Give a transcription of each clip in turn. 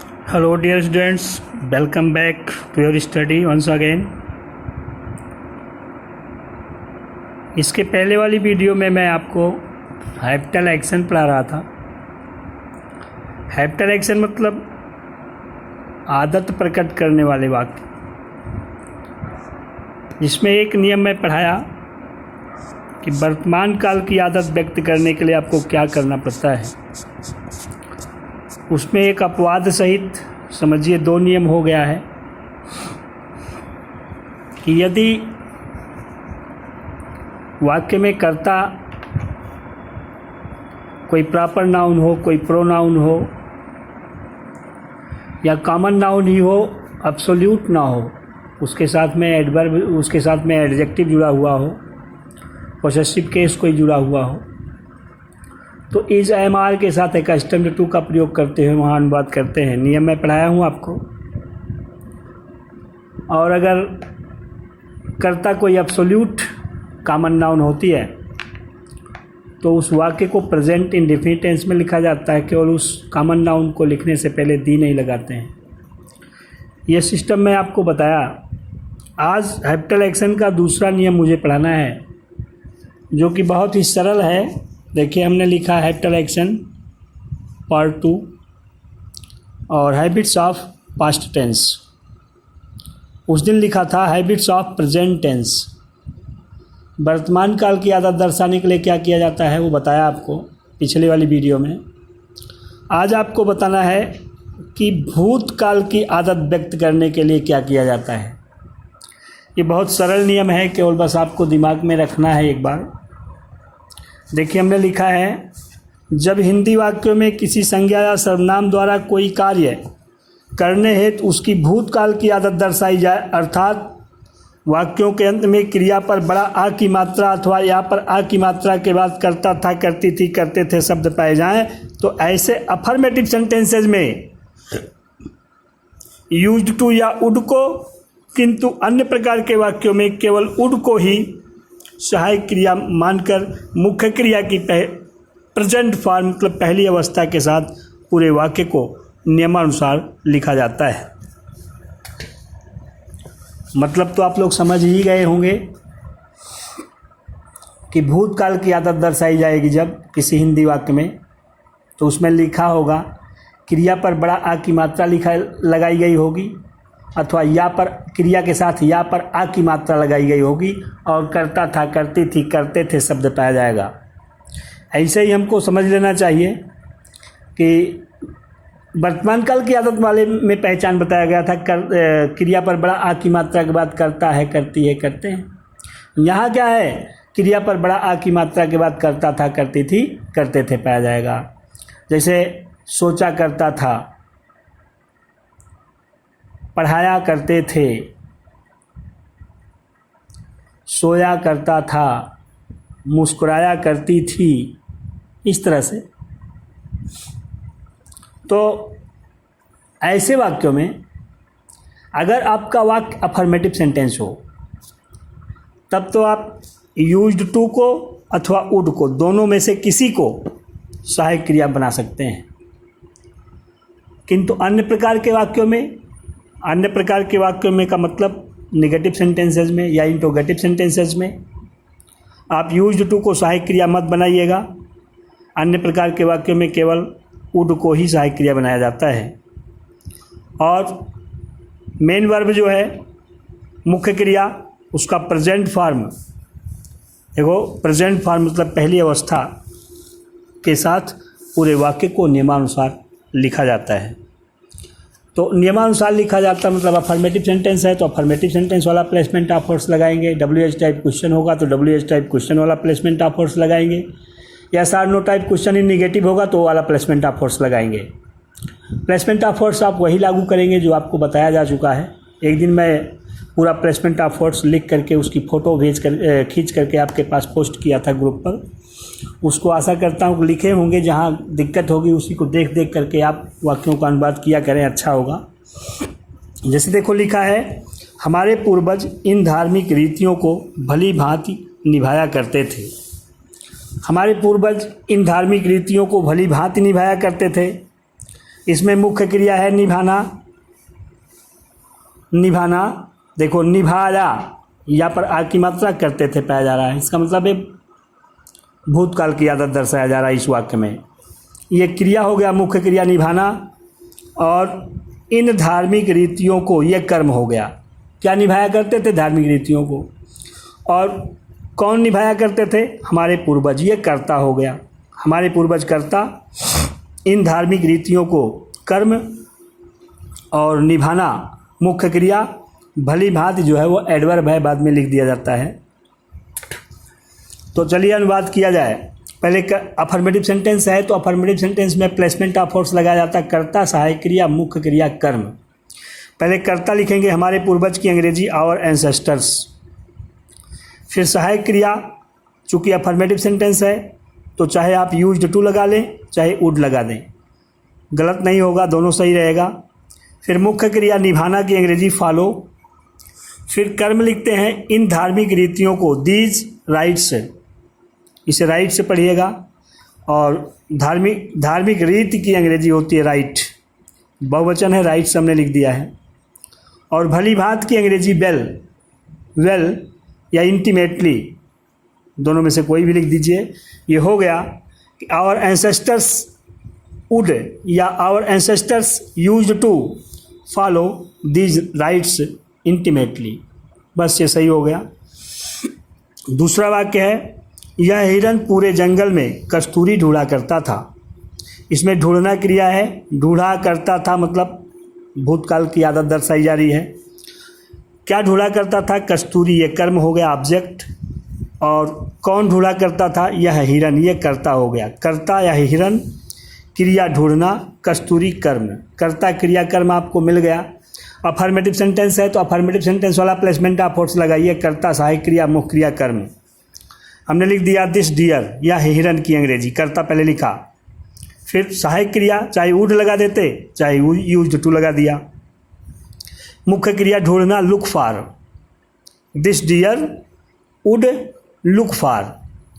Hello dear students, welcome back to your study once again. इसके पहले वाली video में मैं आपको हैप्टल एक्शन पढ़ा रहा था। हैप्टल एक्शन मतलब आदत प्रकट करने वाले वाक्य। इसमें एक नियम मैं पढ़ाया कि वर्तमान काल की आदत व्यक्त करने के लिए आपको क्या करना पड़ता है। उसमें एक अपवाद सहित समझिए 2 नियम हो गया है कि यदि वाक्य में कर्ता कोई प्रॉपर नाउन हो, कोई प्रोनाउन हो या कॉमन नाउन ही हो, एब्सोल्यूट ना हो, उसके साथ में एडवर्ब, उसके साथ में एडजेक्टिव जुड़ा हुआ हो, पोसेसिव केस कोई जुड़ा हुआ हो, तो इज एम आर के साथ एक कस्टम्ड टू का प्रयोग करते हुए वहाँ अनुवाद करते हैं। नियम मैं पढ़ाया हूँ आपको। और अगर कर्ता कोई एब्सोल्यूट कॉमन नाउन होती है तो उस वाक्य को प्रेजेंट इंडेफिनिट टेंस में लिखा जाता है, केवल उस कॉमन नाउन को लिखने से पहले दी नहीं लगाते हैं। यह सिस्टम मैं आपको बताया। आज हैप्टल एक्शन का दूसरा नियम मुझे पढ़ाना है जो कि बहुत ही सरल है। देखिए, हमने लिखा हैप्टल एक्शन पार्ट 2 और हैबिट्स ऑफ पास्ट टेंस। उस दिन लिखा था हैबिट्स ऑफ प्रेजेंट टेंस। वर्तमान काल की आदत दर्शाने के लिए क्या किया जाता है वो बताया आपको पिछले वाली वीडियो में। आज आपको बताना है कि भूतकाल की आदत व्यक्त करने के लिए क्या किया जाता है। ये बहुत सरल नियम है, केवल बस आपको दिमाग में रखना है एक बार। देखिए, हमने लिखा है जब हिंदी वाक्यों में किसी संज्ञा या सर्वनाम द्वारा कोई कार्य करने हेतु उसकी भूतकाल की आदत दर्शाई जाए, अर्थात वाक्यों के अंत में क्रिया पर बड़ा आ की मात्रा अथवा या पर आ की मात्रा के बाद करता था, करती थी, करते थे शब्द पाए जाएं, तो ऐसे अफर्मेटिव सेंटेंसेज में यूज्ड टू या वुड को, किंतु अन्य प्रकार के वाक्यों में केवल वुड को ही सहायक क्रिया मानकर मुख्य क्रिया की प्रेजेंट फॉर्म मतलब पहली अवस्था के साथ पूरे वाक्य को नियमानुसार लिखा जाता है। मतलब तो आप लोग समझ ही गए होंगे कि भूतकाल की आदत दर्शाई जाएगी जब किसी हिंदी वाक्य में, तो उसमें लिखा होगा क्रिया पर बड़ा आ की मात्रा लगाई गई होगी, अथवा या पर क्रिया के साथ या पर आ की मात्रा लगाई गई होगी, और करता था, करती थी, करते थे शब्द पाया जाएगा। ऐसे ही हमको समझ लेना चाहिए कि वर्तमान काल की आदत वाले में पहचान बताया गया था क्रिया पर बड़ा आ की मात्रा के बाद करता है, करती है, करते हैं। यहाँ क्या है, क्रिया पर बड़ा आ की मात्रा के बाद करता था, करती थी, करते थे पाया जाएगा। जैसे सोचा करता था, पढ़ाया करते थे, सोया करता था, मुस्कुराया करती थी, इस तरह से। तो ऐसे वाक्यों में अगर आपका वाक्य अफर्मेटिव सेंटेंस हो तब तो आप यूज्ड टू को अथवा वुड को, दोनों में से किसी को सहायक क्रिया बना सकते हैं। किंतु अन्य प्रकार के वाक्यों में का मतलब नेगेटिव सेंटेंसेस में या इंटरोगेटिव सेंटेंसेस में आप यूज्ड टू को सहायक क्रिया मत बनाइएगा। अन्य प्रकार के वाक्यों में केवल वुड को ही सहायक क्रिया बनाया जाता है। और मेन वर्ब जो है, मुख्य क्रिया, उसका प्रेजेंट फॉर्म, देखो प्रेजेंट फॉर्म मतलब पहली अवस्था के साथ पूरे वाक्य को नियमानुसार लिखा जाता है। तो नियमानुसार लिखा जाता है मतलब अफर्मेटिव सेंटेंस है तो अफर्मेटिव सेंटेंस वाला प्लेसमेंट ऑफ वर्ड्स लगाएंगे। WH टाइप क्वेश्चन होगा तो WH टाइप क्वेश्चन वाला प्लेसमेंट ऑफ वर्ड्स लगाएंगे। या SR no type question in negative होगा तो वाला प्लेसमेंट ऑफ वर्ड्स लगाएंगे। प्लेसमेंट ऑफ वर्ड्स आप वही लागू करेंगे जो आपको बताया जा चुका है। एक दिन मैं पूरा प्लेसमेंट ऑफ वर्ड्स लिख करके उसकी फ़ोटो खींच करके आपके पास पोस्ट किया था ग्रुप पर। उसको आशा करता हूँ लिखे होंगे, जहाँ दिक्कत होगी उसी को देख करके आप वाक्यों का अनुवाद किया करें, अच्छा होगा। जैसे देखो लिखा है, हमारे पूर्वज इन धार्मिक रीतियों को भली भांति निभाया करते थे। हमारे पूर्वज इन धार्मिक रीतियों को भली भांति निभाया करते थे। इसमें मुख्य क्रिया है निभाना, निभाना। देखो निभाया, यहाँ पर आ की मात्रा करते थे पाया जा रहा है, इसका मतलब है भूतकाल की आदत दर्शाया जा रहा है इस वाक्य में। ये क्रिया हो गया मुख्य क्रिया निभाना, और इन धार्मिक रीतियों को ये कर्म हो गया। क्या निभाया करते थे? धार्मिक रीतियों को। और कौन निभाया करते थे? हमारे पूर्वज, ये कर्ता हो गया, हमारे पूर्वज कर्ता। इन धार्मिक रीतियों को कर्म और निभाना मुख्य क्रिया। भली भांति जो है वो एडवर्ब है, बाद में लिख दिया जाता है। तो चलिए अनुवाद किया जाए। पहले अफर्मेटिव सेंटेंस है तो अफर्मेटिव सेंटेंस में प्लेसमेंट ऑफ फोर्स लगाया जाता है, कर्ता, सहायक क्रिया, मुख्य क्रिया, कर्म। पहले कर्ता लिखेंगे हमारे पूर्वज की अंग्रेजी आवर एंसेस्टर्स, फिर सहायक क्रिया। चूँकि अफर्मेटिव सेंटेंस है तो चाहे आप यूज्ड टू लगा लें चाहे वुड लगा दें, गलत नहीं होगा, दोनों सही रहेगा। फिर मुख्य क्रिया निभाना की अंग्रेजी फॉलो। फिर कर्म लिखते हैं इन धार्मिक रीतियों को, दीज राइट्स, इसे राइट से पढ़िएगा। और धार्मिक रीति की अंग्रेजी होती है राइट, बहुवचन है, राइट से हमने लिख दिया है। और भली भांति की अंग्रेजी वेल, वेल या इंटीमेटली, दोनों में से कोई भी लिख दीजिए। ये हो गया कि आवर एंसेस्टर्स वुड या our ancestors used to follow these rites intimately, बस ये सही हो गया। दूसरा वाक्य है यह हिरन पूरे जंगल में कस्तूरी ढूंढा करता था। इसमें ढूंढना क्रिया है, ढूंढा करता था मतलब भूतकाल की आदत दर्शाई जा रही है। क्या ढूंढा करता था? कस्तूरी, ये कर्म हो गया ऑब्जेक्ट। और कौन ढूंढा करता था? यह हिरन, ये कर्ता हो गया। कर्ता या हिरन, क्रिया ढूंढना, कस्तूरी कर्म। कर्ता क्रिया कर्म आपको मिल गया। अफर्मेटिव सेंटेंस है तो अफर्मेटिव सेंटेंस वाला प्लेसमेंट ऑफ फोर्स लगाइए, कर्ता, सहायक क्रिया, मुख्य क्रिया, कर्म। हमने लिख दिया दिस डियर, या हिरन की अंग्रेजी, कर्ता पहले लिखा। फिर सहायक क्रिया चाहे वुड लगा देते चाहे यूज्ड टू लगा दिया। मुख्य क्रिया ढूंढना, look for, this dear would look for,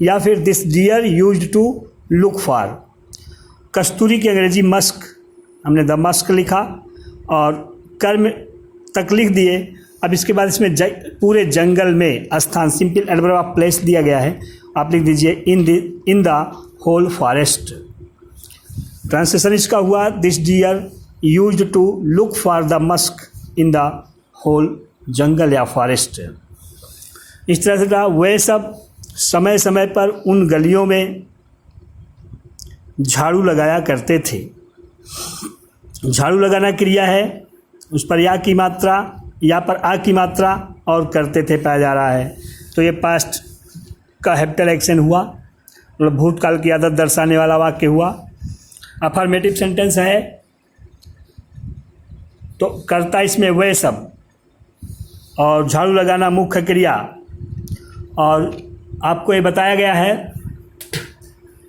या फिर this dear used to look for. कस्तूरी की अंग्रेजी मस्क, हमने द मस्क लिखा और कर्म तक लिख दिए। अब इसके बाद इसमें पूरे जंगल में स्थान, सिंपल एडवर्ब ऑफ प्लेस दिया गया है, आप लिख दीजिए in the whole forest. Translation इसका हुआ this dear used to look for the musk in the whole jungle या फॉरेस्ट। इस तरह से कहा वे सब समय समय पर उन गलियों में झाड़ू लगाया करते थे। झाड़ू लगाना क्रिया है, उस पर या की मात्रा, या पर आ की मात्रा और करते थे पाया जा रहा है। तो ये पास्ट का हैबिटल एक्शन हुआ, मतलब भूतकाल की आदत दर्शाने वाला वाक्य हुआ। अफर्मेटिव सेंटेंस है तो करता इसमें वे सब, और झाड़ू लगाना मुख्य क्रिया। और आपको ये बताया गया है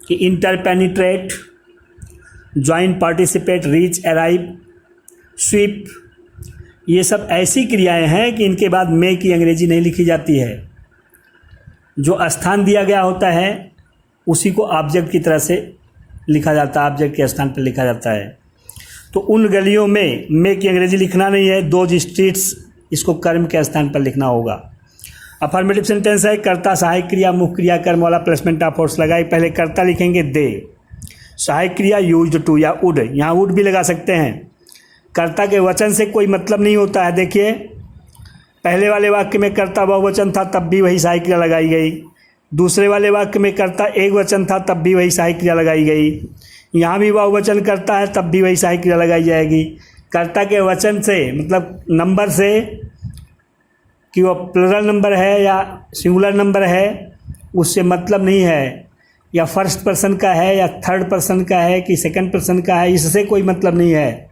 कि enter, penetrate, join, participate, reach, arrive, sweep, ये सब ऐसी क्रियाएं हैं कि इनके बाद में की अंग्रेजी नहीं लिखी जाती है। जो स्थान दिया गया होता है उसी को ऑब्जेक्ट की तरह से लिखा जाता है, ऑब्जेक्ट के स्थान पर लिखा जाता है। तो उन गलियों में की अंग्रेजी लिखना नहीं है, दोज स्ट्रीट्स, इसको कर्म के स्थान पर लिखना होगा। अफर्मेटिव सेंटेंस है कर्ता, सहायक क्रिया, मुख्य क्रिया, कर्म वाला प्लेसमेंट ऑफ फोर्स लगाए। पहले कर्ता लिखेंगे दे, सहायक क्रिया यूज्ड टू या वुड, यहाँ वुड भी लगा सकते हैं। कर्ता के वचन से कोई मतलब नहीं होता है। देखिए पहले वाले वाक्य में कर्ता बहुवचन था तब भी वही सहायक क्रिया लगाई गई, दूसरे वाले वाक्य में कर्ता एक वचन था तब भी वही सहायक क्रिया लगाई गई, यहाँ भी बहुवचन करता है तब भी वही सहायक क्रिया लगाई जाएगी। कर्ता के वचन से मतलब नंबर से, कि वो प्लुरल नंबर है या सिंगुलर नंबर है, उससे मतलब नहीं है, या फर्स्ट पर्सन का है या थर्ड पर्सन का है कि सेकंड पर्सन का है, इससे कोई मतलब नहीं है।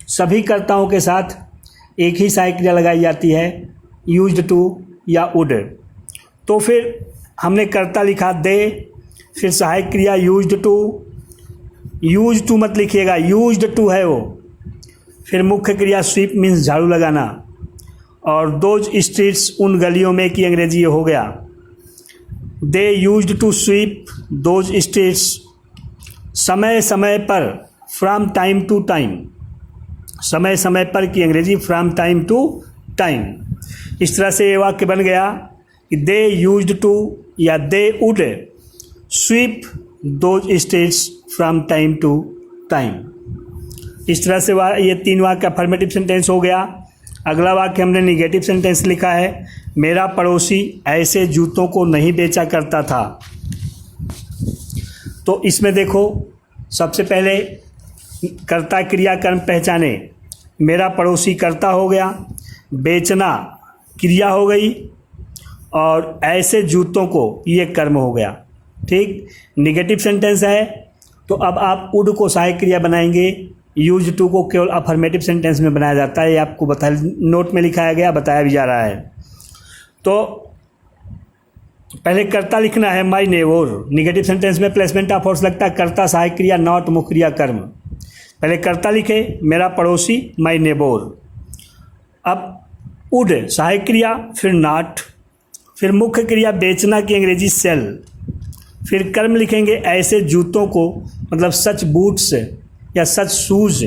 सभी कर्ताओं के साथ एक ही सहायक क्रिया लगाई जाती है, यूज्ड टू या वुड। तो फिर हमने कर्ता लिखा दे, फिर सहायक क्रिया यूज्ड टू मत लिखिएगा, यूज्ड टू है वो। फिर मुख्य क्रिया स्वीप मीन्स झाड़ू लगाना, और दोज स्ट्रीट्स उन गलियों में की अंग्रेजी हो गया they used to sweep those streets. समय समय पर फ्रॉम टाइम टू टाइम, समय समय पर की अंग्रेजी फ्रॉम टाइम टू टाइम। इस तरह से ये वाक्य बन गया कि दे यूज्ड टू या they would sweep those states from time to time. इस तरह से ये 3 वाक्य अफर्मेटिव सेंटेंस हो गया। अगला वाक्य हमने निगेटिव सेंटेंस लिखा है, मेरा पड़ोसी ऐसे जूतों को नहीं बेचा करता था। तो इसमें देखो, सबसे पहले कर्ता क्रिया कर्म पहचाने, मेरा पड़ोसी कर्ता हो गया, बेचना क्रिया हो गई और ऐसे जूतों को ये कर्म हो गया। ठीक, निगेटिव सेंटेंस है तो अब आप वुड को सहायक क्रिया बनाएंगे, यूज टू को केवल अफर्मेटिव सेंटेंस में बनाया जाता है। ये आपको नोट में लिखाया गया, बताया भी जा रहा है। तो पहले कर्ता लिखना है माई नेबर। निगेटिव सेंटेंस में प्लेसमेंट ऑफ फोर्स लगता है कर्ता सहायक क्रिया नॉट मुख्य क्रिया कर्म। पहले कर्ता लिखे मेरा पड़ोसी माई नेबर, अब वुड सहायक क्रिया, फिर नॉट, फिर मुख्य क्रिया बेचना की अंग्रेजी सेल, फिर कर्म लिखेंगे ऐसे जूतों को, मतलब सच बूट्स या सच शूज।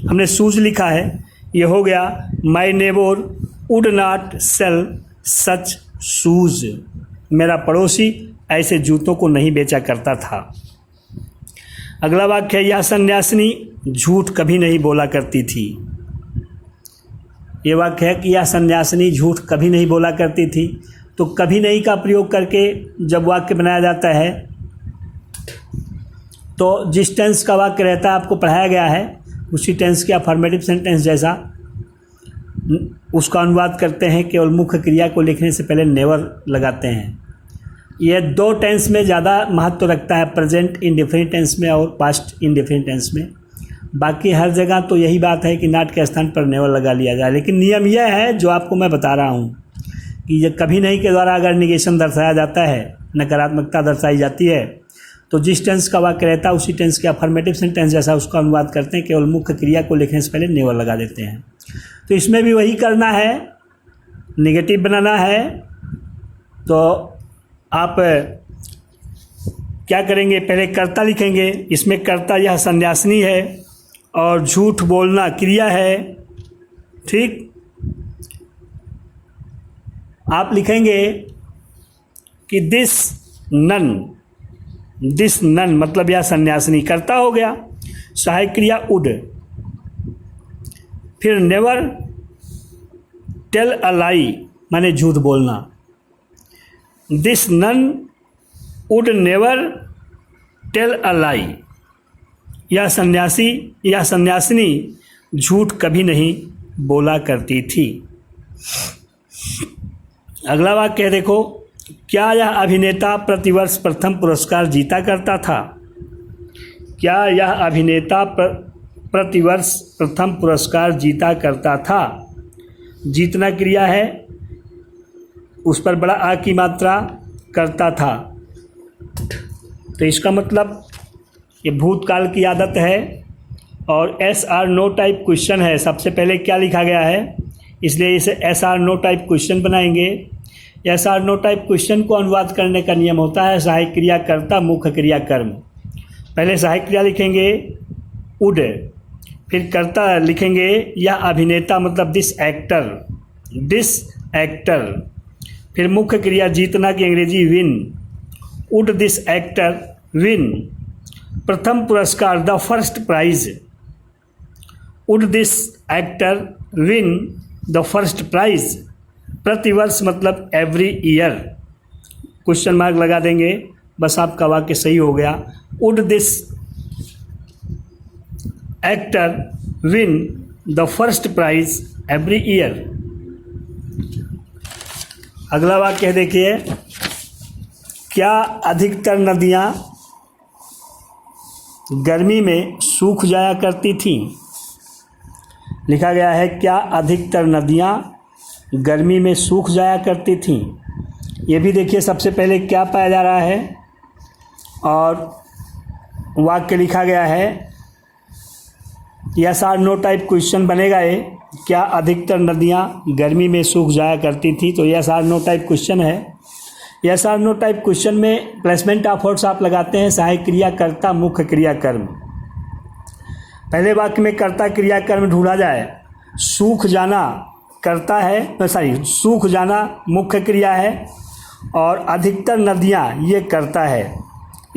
हमने शूज लिखा है, ये हो गया my neighbour would not sell such shoes. मेरा पड़ोसी ऐसे जूतों को नहीं बेचा करता था। अगला वाक्य है, यह सन्यासिनी झूठ कभी नहीं बोला करती थी। ये वाक्य है कि यह सन्यासिनी झूठ कभी नहीं बोला करती थी। तो कभी नहीं का प्रयोग करके जब वाक्य बनाया जाता है तो जिस टेंस का वाक्य रहता है आपको पढ़ाया गया है, उसी टेंस के अफर्मेटिव सेंटेंस जैसा उसका अनुवाद करते हैं। केवल मुख्य क्रिया को लिखने से पहले नेवर लगाते हैं। यह 2 टेंस में ज़्यादा महत्व रखता है, प्रेजेंट इंडेफिनिट टेंस में और पास्ट इंडेफिनिट टेंस में। बाकी हर जगह तो यही बात है कि नॉट के स्थान पर नेवर लगा लिया जाए। लेकिन नियम यह है जो आपको मैं बता रहा हूँ कि ये कभी नहीं के द्वारा अगर निगेशन दर्शाया जाता है, नकारात्मकता दर्शाई जाती है, तो जिस टेंस का वाक्य रहता है उसी टेंस के अफर्मेटिव सेंटेंस जैसा उसका अनुवाद करते हैं। केवल मुख्य क्रिया को लिखने से पहले नेवर लगा देते हैं। तो इसमें भी वही करना है, निगेटिव बनाना है। तो आप क्या करेंगे, पहले कर्ता लिखेंगे। इसमें कर्ता यह सन्यासिनी है और झूठ बोलना क्रिया है। ठीक, आप लिखेंगे कि दिस नन मतलब यह सन्यासिनी कर्ता हो गया, सहायक क्रिया वुड, फिर नेवर टेल अ लाई माने झूठ बोलना। This nun would never tell a lie, यह सन्यासिनी झूठ कभी नहीं बोला करती थी। अगला वाक्य है, देखो, क्या यह अभिनेता प्रतिवर्ष प्रथम पुरस्कार जीता करता था? क्या यह अभिनेता प्रतिवर्ष प्रथम पुरस्कार जीता करता था? जीतना क्रिया है, उस पर बड़ा आ की मात्रा करता था। तो इसका मतलब ये भूतकाल की आदत है और yes or no type question है। सबसे पहले क्या लिखा गया है, इसलिए इसे yes or no type question बनाएंगे। Yes or no type question को अनुवाद करने का नियम होता है सहायक क्रिया कर्ता मुख्य क्रिया कर्म। पहले सहायक क्रिया लिखेंगे वुड, फिर कर्ता लिखेंगे यह अभिनेता मतलब दिस एक्टर, फिर मुख्य क्रिया जीतना की अंग्रेजी win, would this actor win प्रथम पुरस्कार the first prize, would this actor win the first prize. प्रतिवर्ष मतलब एवरी ईयर, क्वेश्चन मार्क लगा देंगे, बस आपका वाक्य सही हो गया। Would this actor win the first prize every year. अगला वाक्य देखिए, क्या अधिकतर नदियाँ गर्मी में सूख जाया करती थीं? लिखा गया है क्या अधिकतर नदियाँ गर्मी में सूख जाया करती थीं। ये भी देखिए, सबसे पहले क्या पाया जा रहा है और वाक्य लिखा गया है। Yes or no type question बनेगा ये, क्या अधिकतर नदियाँ गर्मी में सूख जाया करती थी। तो yes or no type question है। Yes or no type question में प्लेसमेंट ऑफ वर्ड्स आप लगाते हैं सहायक क्रिया कर्ता मुख्य क्रिया कर्म। पहले वाक्य में कर्ता क्रिया कर्म ढूंढा जाए। सूख जाना कर्ता है, सूख जाना मुख्य क्रिया है और अधिकतर नदियाँ ये कर्ता है।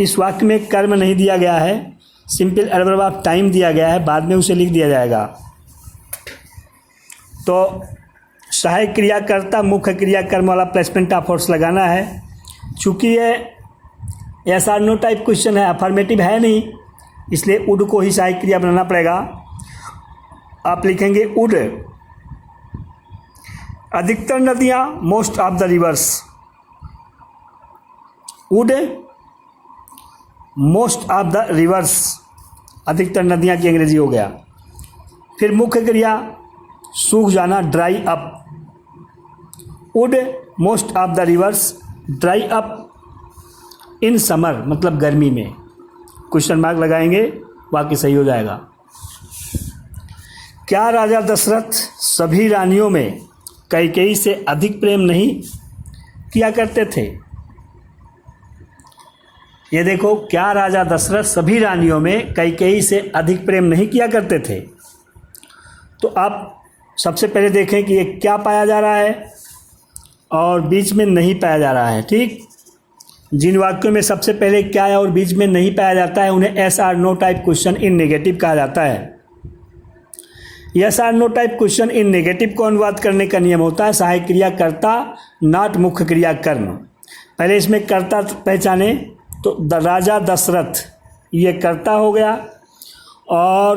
इस वाक्य में कर्म नहीं दिया गया है, सिंपल एडवर्ब ऑफ टाइम दिया गया है, बाद में उसे लिख दिया जाएगा। तो सहायक क्रिया कर्ता मुख्य क्रिया कर्म वाला प्लेसमेंट ऑफ वर्ड्स लगाना है। चूँकि ये yes or no type question है, अफर्मेटिव है नहीं, इसलिए वुड को ही सहायक क्रिया बनाना पड़ेगा। आप लिखेंगे वुड अधिकतर नदियाँ, most of the reverse. Would most of the reverse, अधिकतर नदियाँ की अंग्रेजी हो गया। फिर मुख्य क्रिया सूख जाना, dry up. Would most of the reverse dry up in summer, मतलब गर्मी में। क्वेश्चन मार्क लगाएंगे, वाक्य सही हो जाएगा। क्या राजा दशरथ सभी रानियों में कैकेयी से अधिक प्रेम नहीं किया करते थे? ये देखो, क्या राजा दशरथ सभी रानियों में कैकेयी से अधिक प्रेम नहीं किया करते थे? तो आप सबसे पहले देखें कि ये क्या पाया जा रहा है और बीच में नहीं पाया जा रहा है। ठीक, जिन वाक्यों में सबसे पहले क्या है और बीच में नहीं पाया जाता है उन्हें yes or no type question in negative कहा जाता है। Yes or no type question in negative को अनुवाद करने का नियम होता है सहायक क्रिया कर्ता नॉट मुख्य क्रिया कर्म। पहले इसमें कर्ता पहचाने तो राजा दशरथ ये कर्ता हो गया और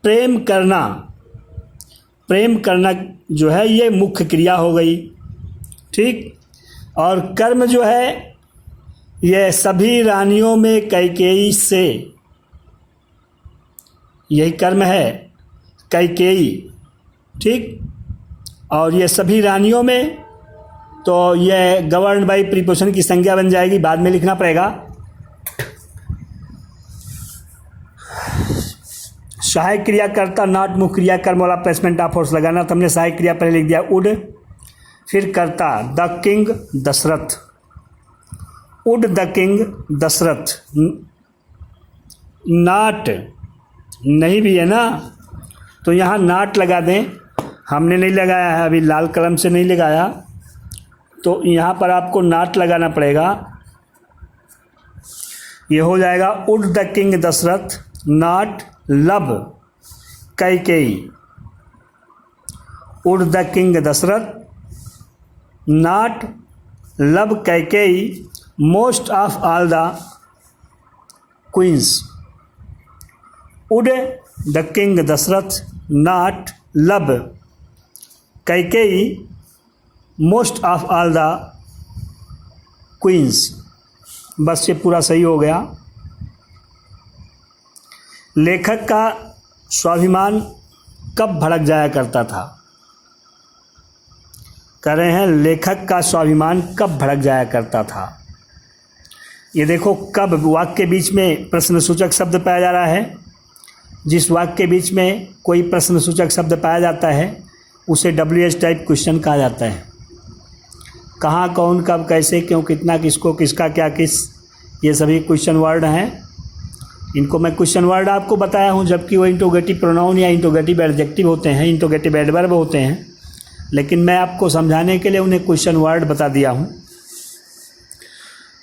प्रेम करना जो है ये मुख्य क्रिया हो गई। ठीक, और कर्म जो है ये सभी रानियों में कैकेयी से, यही कर्म है कैकेयी। ठीक, और ये सभी रानियों में, तो ये गवर्न बाई प्रीपोजिशन की संज्ञा बन जाएगी, बाद में लिखना पड़ेगा। सहायक क्रिया कर्ता नॉट मुख्य क्रिया कर्म वाला प्लेसमेंट ऑफ वर्ड्स लगाना। तो हमने सहायक क्रिया पहले लिख दिया वुड, फिर कर्ता the king Dashrath, would the king Dashrath. Not नहीं भी है ना, तो यहाँ नॉट लगा दें। हमने नहीं लगाया है, अभी लाल कलम से नहीं लगाया, तो यहाँ पर आपको नॉट लगाना पड़ेगा। ये हो जाएगा would the king Dashrath not love Kaikeyi. Would the king Dashrath not love Kaikeyi most of all the queens. Would the king Dashrath not love Kaikeyi most of all the queens. बस ये पूरा सही हो गया। लेखक का स्वाभिमान कब भड़क जाया करता था? कह रहे हैं लेखक का स्वाभिमान कब भड़क जाया करता था। ये देखो, कब वाक्य के बीच में प्रश्नसूचक शब्द पाया जा रहा है। जिस वाक्य के बीच में कोई प्रश्नसूचक शब्द पाया जाता है उसे WH टाइप क्वेश्चन कहा जाता है। कहाँ, कौन, कब, कैसे, क्यों, कितना, किसको, किसका, क्या, किस, ये सभी क्वेश्चन वर्ड हैं। इनको मैं क्वेश्चन वर्ड आपको बताया हूँ, जबकि वो इंटरोगेटिव प्रोनाउन या इंटरोगेटिव एडजेक्टिव होते हैं, इंटरोगेटिव एडवर्ब होते हैं, लेकिन मैं आपको समझाने के लिए उन्हें क्वेश्चन वर्ड बता दिया हूँ।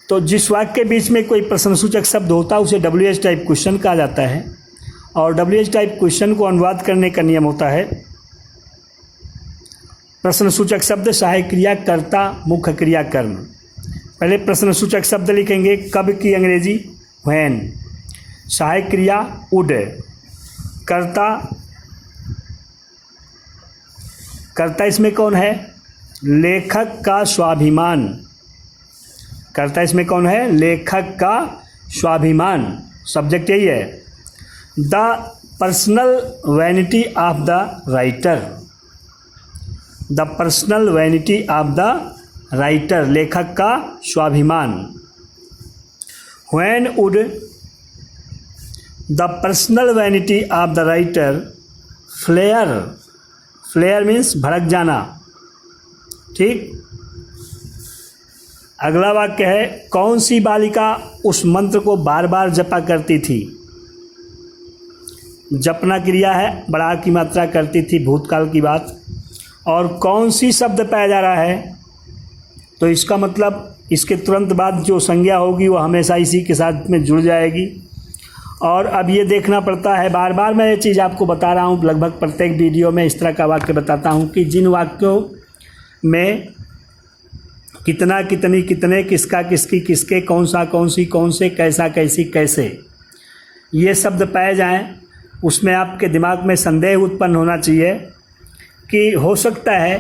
तो जिस वाक्य के बीच में कोई प्रश्नसूचक शब्द होता है उसे WH टाइप क्वेश्चन कहा जाता है, और WH टाइप क्वेश्चन को अनुवाद करने का नियम होता है प्रश्नसूचक शब्द सहायक क्रिया कर्ता मुख्य क्रिया कर्म। पहले प्रश्नसूचक शब्द लिखेंगे। कब की अंग्रेजी व्हेन, सहायक क्रिया वुड, कर्ता इसमें कौन है? लेखक का स्वाभिमान। कर्ता इसमें कौन है? लेखक का स्वाभिमान, सब्जेक्ट यही है। The personal vanity of the writer, the personal vanity of the writer, लेखक का स्वाभिमान। When would the personal vanity of the writer flare, flare means भड़क जाना। ठीक, अगला वाक्य है कौन सी बालिका उस मंत्र को बार बार जपा करती थी? जपना क्रिया है, बड़ा की मात्रा करती थी, भूतकाल की बात। और कौन सी शब्द पाया जा रहा है, तो इसका मतलब इसके तुरंत बाद जो संज्ञा होगी वो हमेशा इसी के साथ में जुड़ जाएगी। और अब ये देखना पड़ता है, बार बार मैं ये चीज़ आपको बता रहा हूँ, लगभग प्रत्येक वीडियो में इस तरह का वाक्य बताता हूँ कि जिन वाक्यों में कितना, कितनी, कितने, किसका, किसकी, किसके, कौन सा, कौन सी, कौन से, कैसा, कैसी, कैसे, ये शब्द पाए जाएं, उसमें आपके दिमाग में संदेह उत्पन्न होना चाहिए कि हो सकता है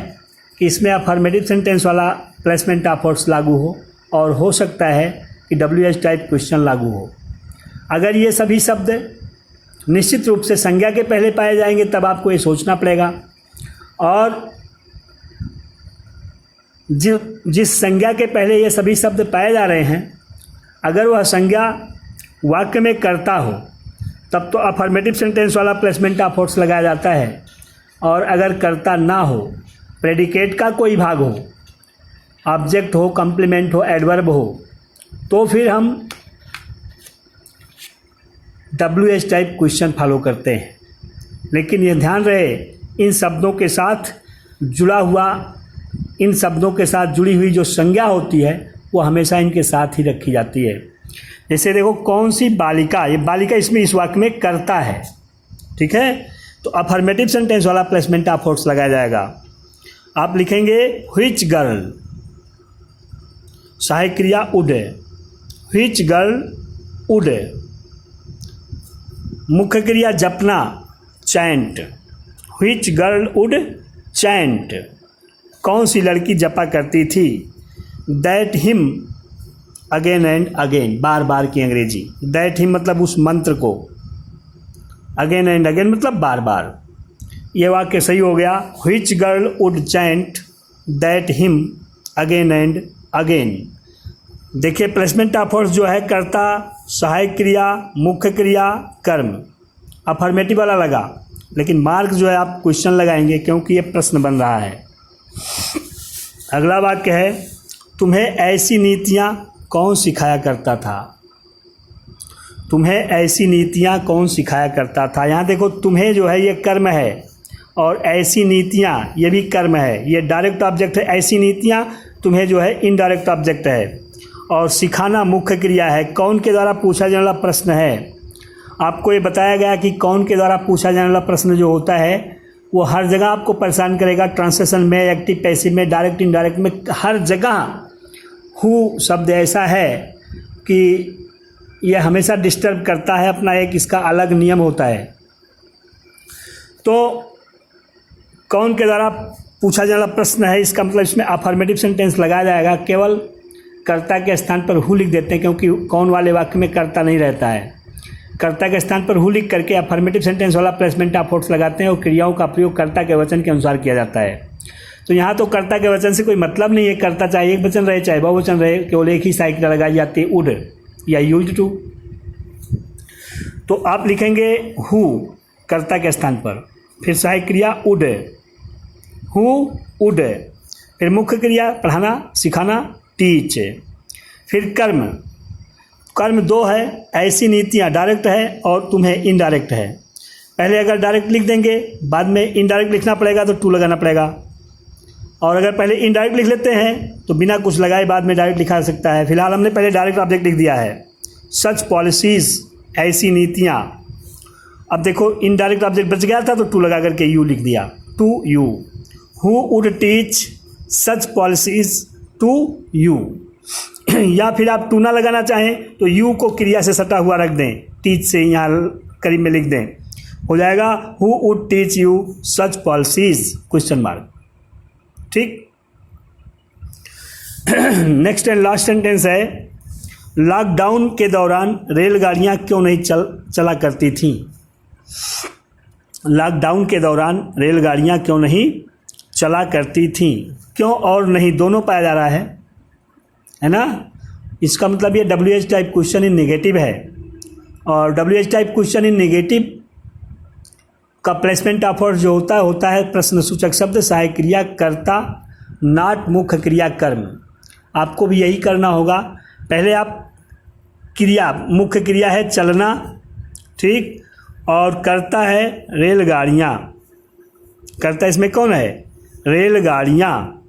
कि इसमें अफर्मेटिव सेंटेंस वाला प्लेसमेंट ऑफ वर्ड्स लागू हो, और हो सकता है कि WH टाइप क्वेश्चन लागू हो। अगर ये सभी शब्द निश्चित रूप से संज्ञा के पहले पाए जाएंगे तब आपको ये सोचना पड़ेगा, और जिस संज्ञा के पहले ये सभी शब्द पाए जा रहे हैं, अगर वह संज्ञा वाक्य में कर्ता हो तब तो अफर्मेटिव सेंटेंस वाला प्लेसमेंट ऑफ वर्ड्स लगाया जाता है, और अगर कर्ता ना हो, प्रेडिकेट का कोई भाग हो, ऑब्जेक्ट हो, कॉम्प्लीमेंट हो, एडवर्ब हो, तो फिर हम WH टाइप क्वेश्चन फॉलो करते हैं। लेकिन ये ध्यान रहे, इन शब्दों के साथ जुड़ा हुआ, इन शब्दों के साथ जुड़ी हुई जो संज्ञा होती है वो हमेशा इनके साथ ही रखी जाती है। जैसे देखो, कौन सी बालिका, ये बालिका इसमें इस वाक्य में करता है, ठीक है, तो अफर्मेटिव सेंटेंस वाला प्लेसमेंट ऑफ वर्ड्स लगाया जाएगा। आप लिखेंगे व्हिच गर्ल, सहायक क्रिया वुड, व्हिच गर्ल वुड, मुख्य क्रिया जपना chant, which girl would chant, कौन सी लड़की जपा करती थी, that him again and again, बार बार की अंग्रेजी, दैट हिम मतलब उस मंत्र को, अगेन एंड अगेन मतलब बार बार। ये वाक्य सही हो गया, which girl would chant that him again and again. देखिए, प्लेसमेंट ऑफ वर्ड्स जो है कर्ता, सहायक क्रिया, मुख्य क्रिया, कर्म, अफर्मेटिव वाला लगा, लेकिन मार्क जो है आप क्वेश्चन लगाएंगे क्योंकि ये प्रश्न बन रहा है। अगला वाक्य है, तुम्हें ऐसी नीतियाँ कौन सिखाया करता था, तुम्हें ऐसी नीतियाँ कौन सिखाया करता था। यहाँ देखो, तुम्हें जो है ये कर्म है, और ऐसी नीतियाँ ये भी कर्म है, ये डायरेक्ट ऑब्जेक्ट है, ऐसी नीतियाँ तुम्हें जो है इनडायरेक्ट ऑब्जेक्ट है, और सिखाना मुख्य क्रिया है। कौन के द्वारा पूछा जाने वाला प्रश्न है, आपको ये बताया गया कि कौन के द्वारा पूछा जाने वाला प्रश्न जो होता है वो हर जगह आपको परेशान करेगा, ट्रांसलेशन में, एक्टिव पैसिव में, डायरेक्ट इनडायरेक्ट में, हर जगह हु शब्द ऐसा है कि यह हमेशा डिस्टर्ब करता है, अपना एक इसका अलग नियम होता है। तो कौन के द्वारा पूछा जाने वाला प्रश्न है, इसका मतलब इसमें अफर्मेटिव सेंटेंस लगाया जाएगा। केवल कर्ता के स्थान पर हु लिख देते हैं क्योंकि कौन वाले वाक्य में कर्ता नहीं रहता है। कर्ता के स्थान पर हु लिख करके अफर्मेटिव सेंटेंस वाला प्लेसमेंट ऑफ वर्ड्स लगाते हैं, और क्रियाओं का प्रयोग कर्ता के वचन के अनुसार किया जाता है। तो यहाँ तो कर्ता के वचन से कोई मतलब नहीं है, कर्ता चाहे एक वचन रहे चाहे बहुवचन रहे, केवल एक ही सहायक क्रिया लगाई जाती है, वुड या यूज्ड टू। तो आप लिखेंगे हु कर्ता के स्थान पर, फिर सहायक क्रिया वुड, हु वुड, फिर मुख्य क्रिया पढ़ाना, सिखाना, टीच, फिर कर्म, कर्म दो है, ऐसी नीतियाँ डायरेक्ट है और तुम्हें इनडायरेक्ट है। पहले अगर डायरेक्ट लिख देंगे, बाद में इनडायरेक्ट लिखना पड़ेगा तो टू लगाना पड़ेगा, और अगर पहले इनडायरेक्ट लिख लेते हैं तो बिना कुछ लगाए बाद में डायरेक्ट लिखा जा सकता है। फिलहाल हमने पहले डायरेक्ट ऑब्जेक्ट लिख दिया है, सच पॉलिसीज़, ऐसी नीतियाँ। अब देखो, इनडायरेक्ट ऑब्जेक्ट बच गया था तो टू लगा करके यू लिख दिया, to you, who would teach such policies to you. या फिर आप टू ना लगाना चाहें तो यू को क्रिया से सटा हुआ रख दें, टीच से यहाँ करीब में लिख दें, हो जाएगा who would teach you such policies question mark. ठीक, नेक्स्ट एंड लास्ट सेंटेंस है, लॉकडाउन के दौरान रेलगाड़ियाँ क्यों नहीं चला करती थीं। लॉकडाउन के दौरान रेलगाड़ियाँ क्यों नहीं चला करती थीं, क्यों और नहीं दोनों पाया जा रहा है ना। इसका मतलब ये WH type question in negative है, और WH type question in negative का प्लेसमेंट ऑफ वर्ड जो होता है प्रश्न सूचक शब्द, सहायक क्रिया, कर्ता, नॉट, मुख्य क्रिया, कर्म। आपको भी यही करना होगा। पहले आप क्रिया, मुख्य क्रिया है चलना, ठीक, और करता है रेलगाड़ियाँ। करता इसमें कौन है? रेलगाड़ियाँ।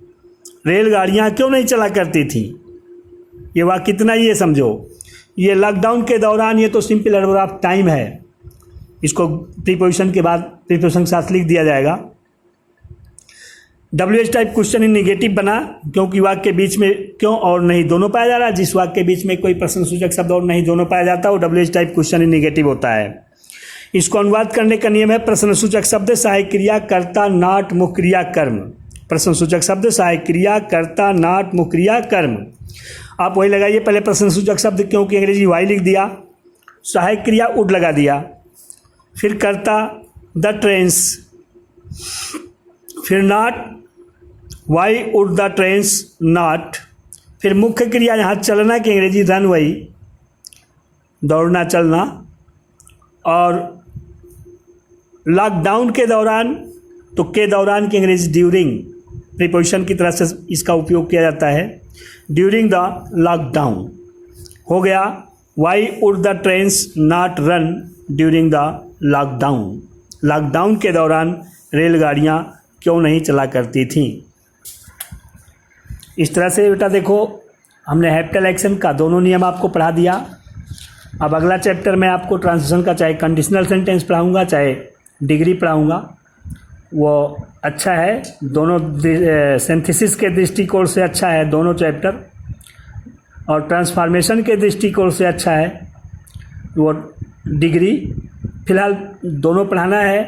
रेलगाड़ियाँ क्यों नहीं चला करती थी? ये वाक्य कितना ये समझो। ये लॉकडाउन के दौरान, ये तो सिंपल एडवर्ब ऑफ टाइम है, इसको प्रीपोजिशन के बाद प्रीपोजिशन के साथ लिख दिया जाएगा। WH type question in negative बना क्योंकि वाक्य के बीच में क्यों और नहीं दोनों पाया जा रहा है। जिस वाक्य के बीच में कोई प्रश्नसूचक शब्द और नहीं दोनों पाया जाता है वो WH type question in negative होता है। इसको अनुवाद करने का नियम है प्रश्नसूचक शब्द सहायक क्रिया कर्ता नाट मुख्य क्रिया कर्म। प्रश्नसूचक शब्द सहायक क्रिया कर्ता नाट मुख्य क्रिया कर्म। आप वही लगाइए, पहले प्रश्नसूचक शब्द क्योंकि अंग्रेजी वाई लिख दिया, सहायक क्रिया वुड लगा दिया, फिर कर्ता द ट्रेन्स, फिर not why would the trains not, फिर मुख्य क्रिया यहाँ चलना की अंग्रेजी रन वही दौड़ना चलना, और लॉकडाउन के दौरान तो के दौरान की अंग्रेजी ड्यूरिंग प्रीपोजिशन की तरह से इसका उपयोग किया जाता है। ड्यूरिंग द लॉकडाउन हो गया why would the trains not run during the lockdown. Lockdown के दौरान रेलगाड़ियाँ क्यों नहीं चला करती थीं। इस तरह से बेटा देखो हमने हैप्टल एक्शन का दोनों नियम आपको पढ़ा दिया। अब अगला चैप्टर में आपको ट्रांसलेशन का चाहे कंडीशनल सेंटेंस पढ़ाऊँगा चाहे डिग्री पढ़ाऊँगा, वो अच्छा है, दोनों सिंथेसिस के दृष्टिकोण से अच्छा है दोनों चैप्टर, और ट्रांसफॉर्मेशन के दृष्टिकोण से अच्छा है वो डिग्री। फिलहाल दोनों पढ़ाना है,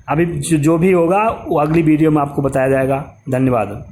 अभी जो भी होगा वो अगली वीडियो में आपको बताया जाएगा। धन्यवाद।